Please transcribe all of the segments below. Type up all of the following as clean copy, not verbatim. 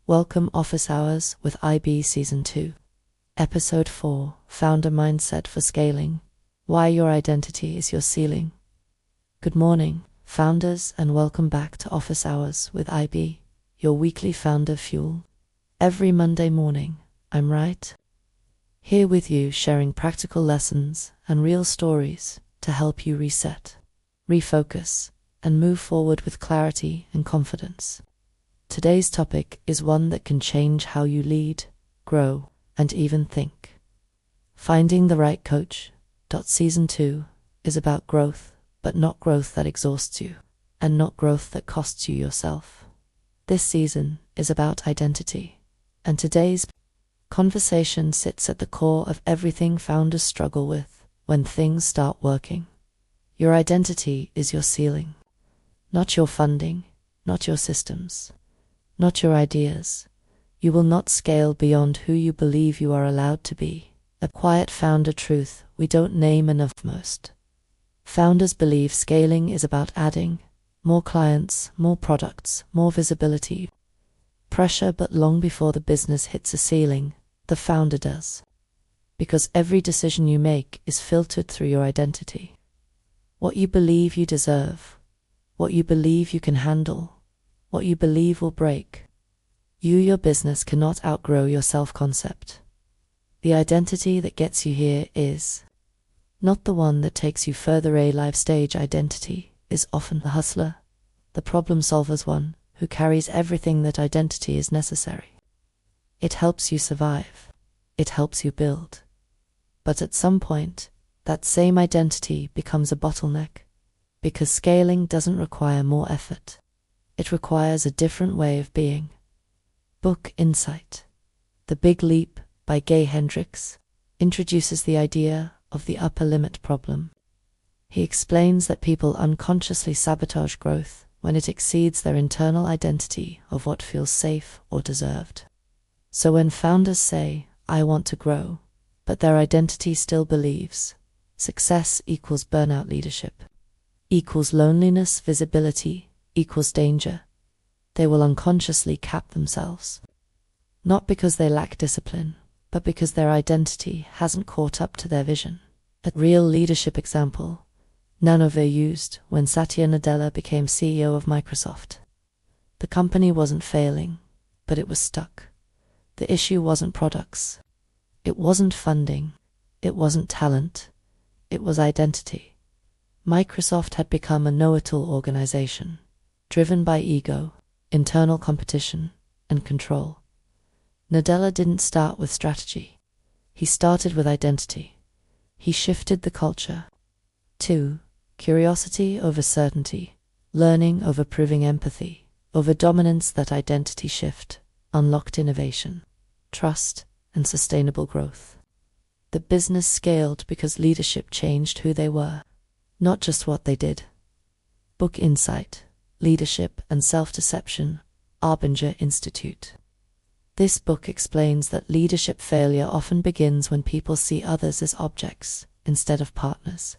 Welcome Office Hours with IB Season 2. Episode 4, Founder Mindset for Scaling. Why your identity is your ceiling. Good morning, founders, and welcome back to Office Hours with IB, your weekly founder fuel. Every Monday morning, I'm right here with you, sharing practical lessons and real stories to help you reset, refocus, and move forward with clarity and confidence. Today's topic is one that can change how you lead, grow, and even think. Finding the right coach. Season 2 is about growth, but not growth that exhausts you, and not growth that costs you yourself. This season is about identity, and today's conversation sits at the core of everything founders struggle with when things start working. Your identity is your ceiling. Not your funding, not your systems, not your ideas. You will not scale beyond who you believe you are allowed to be. A quiet founder truth we don't name enough. Most founders believe scaling is about adding more clients, more products, more visibility, pressure, but long before the business hits a ceiling, the founder does. Because every decision you make is filtered through your identity. What you believe you deserve, what you believe you can handle, what you believe will break. Your business cannot outgrow your self-concept. The identity that gets you here is not the one that takes you further. A life stage identity is often the hustler, the problem solver's one who carries everything that identity is necessary. It helps you survive. It helps you build. But at some point, that same identity becomes a bottleneck, because scaling doesn't require more effort. It requires a different way of being. Book Insight. The Big Leap by Gay Hendricks introduces the idea of the upper limit problem. He explains that people unconsciously sabotage growth when it exceeds their internal identity of what feels safe or deserved. So when founders say, I want to grow, but their identity still believes success equals burnout, leadership equals loneliness, visibility equals danger, they will unconsciously cap themselves. Not because they lack discipline, but because their identity hasn't caught up to their vision. A real leadership example, Nanover used when Satya Nadella became CEO of Microsoft. The company wasn't failing, but it was stuck. The issue wasn't products. It wasn't funding. It wasn't talent. It was identity. Microsoft had become a know-it-all organization, driven by ego, internal competition, and control. Nadella didn't start with strategy. He started with identity. He shifted the culture to curiosity over certainty, learning over proving, empathy over dominance. That identity shift unlocked innovation, trust, and sustainable growth. The business scaled because leadership changed who they were, not just what they did. Book Insight, Leadership and Self-Deception, Arbinger Institute. This book explains that leadership failure often begins when people see others as objects instead of partners.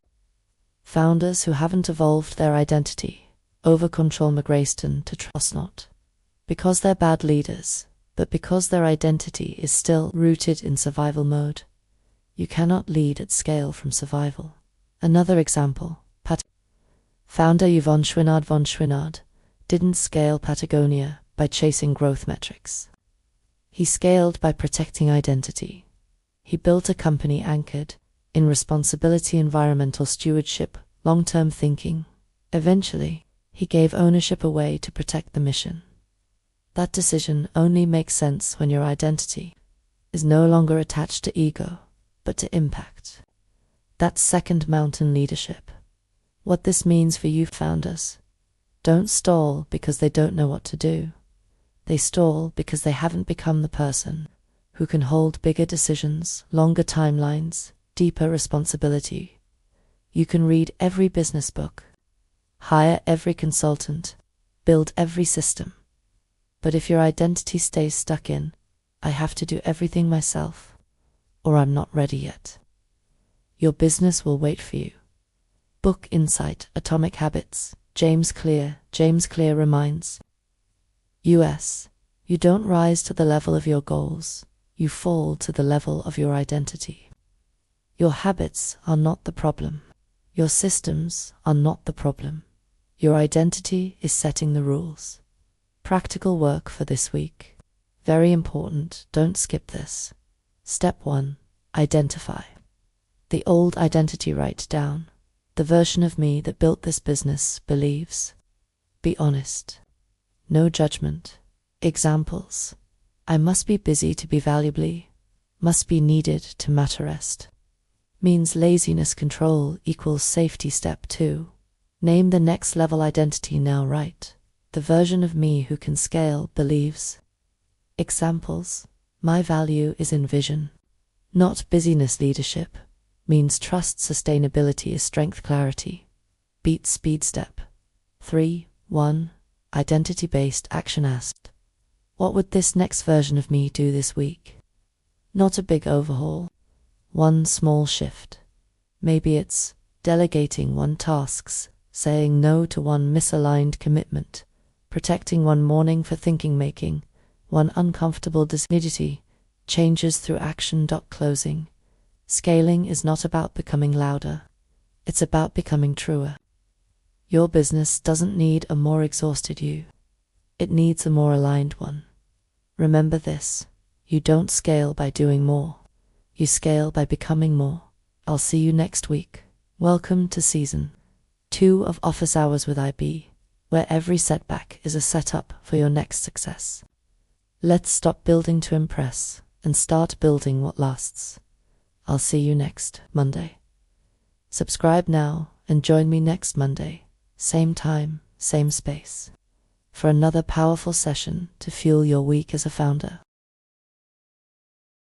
Founders who haven't evolved their identity over-control migration to trust, not because they're bad leaders, but because their identity is still rooted in survival mode. You cannot lead at scale from survival. Another example, founder Yvon Chouinard didn't scale Patagonia by chasing growth metrics. He scaled by protecting identity. He built a company anchored in responsibility, environmental stewardship, long-term thinking. Eventually, he gave ownership away to protect the mission. That decision only makes sense when your identity is no longer attached to ego, but to impact. That's second mountain leadership. What this means for you founders: don't stall because they don't know what to do. They stall because they haven't become the person who can hold bigger decisions, longer timelines, deeper responsibility. You can read every business book, hire every consultant, build every system. But if your identity stays stuck in, I have to do everything myself, or I'm not ready yet, your business will wait for you. Book Insight, Atomic Habits, James Clear reminds, U.S. You don't rise to the level of your goals, you fall to the level of your identity. Your habits are not the problem. Your systems are not the problem. Your identity is setting the rules. Practical work for this week. Very important, don't skip this. Step 1. Identify. The old identity write down. The version of me that built this business believes. Be honest. No judgment. Examples. I must be busy to be valuably. Must be needed to matter rest. Means laziness control equals safety. Step 2. Name the next level identity now. Write. The version of me who can scale believes. Examples. My value is in vision. Not busyness. Leadership. Means trust. Sustainability is strength. Clarity. Beat speed. Step 3. 1. Identity-based action. Asked. What would this next version of me do this week? Not a big overhaul. One small shift. Maybe it's delegating 1 tasks, saying no to 1 misaligned commitment, protecting 1 morning for thinking, making 1 uncomfortable decision. Changes through action. Closing. Scaling is not about becoming louder. It's about becoming truer. Your business doesn't need a more exhausted you. It needs a more aligned one. Remember this. You don't scale by doing more. You scale by becoming more. I'll see you next week. Welcome to Season 2 of Office Hours with IB, where every setback is a setup for your next success. Let's stop building to impress and start building what lasts. I'll see you next Monday. Subscribe now and join me next Monday, same time, same space, for another powerful session to fuel your week as a founder.